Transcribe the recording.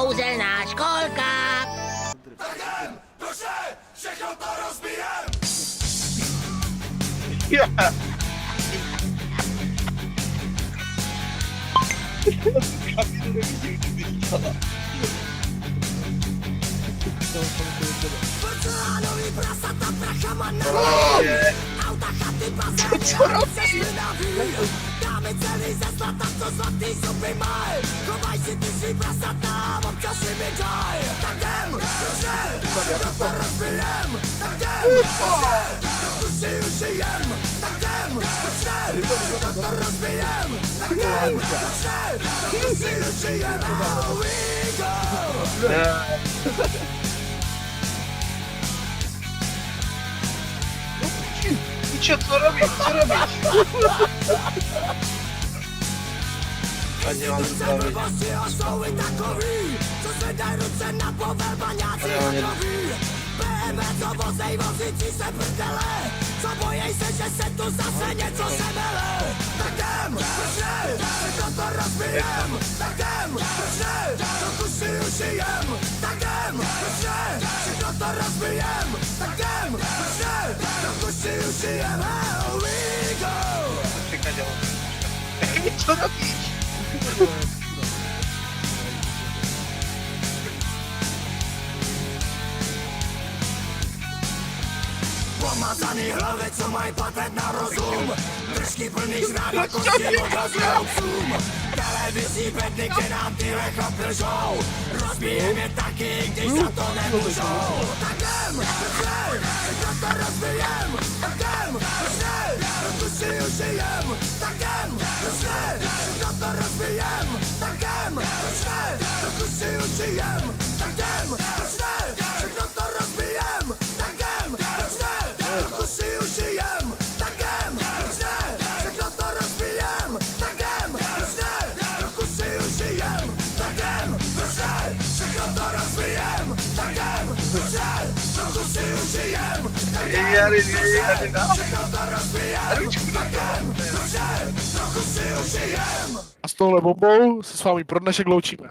kouzelná školka. Co robisz? Dáme celý ze zlata, co zlatý zuby maj. Chovaj si ty si prasata, občas si mi daj. Tak jdem, všechno to rozbijem. Tak jdem, trochu si užijem. Tak jdem, všechno to rozbijem. Tak jdem, trochu si užijem. Here we go. Picio, co robisz? Co robisz? A nie mam zdrowy. Co vozej, vozící se prdele. Co bojej se, že se tu zase něco semele. Tak jdem, všechno to rozbijem. Tak jdem, trochu si užijem. Tak jdem, všechno to rozbijem. Tak jdem, trochu si užijem. Here we go. Czekaj, działam. Co robisz? Pomazaný hlavy, co mají patent na rozum. Držky plný žrát a kosti odhazují psům. Televizní bedny, kde nám tyhle chlapy lžou. Rozbijem je taky, když za to nemůžou. Tak jdem, všechno to rozbijem. Tak jdem, trochu si užijem. Tak jdem, všechno to rozbijem. Tak jdem, trochu si užijem. Tak jdem, všechno to rozbijem. Tak jdem, trochu si užijem. Tak jdem, všechno to rozbijem. Tak jdem, trochu si užijem. Tak jdem, všechno to rozbijem. Tak jdem, trochu si užijem. Tak jdem, všechno to rozbijem. Tak jdem, trochu si užijem. A s touhle bombou se s vámi pro dnešek loučíme.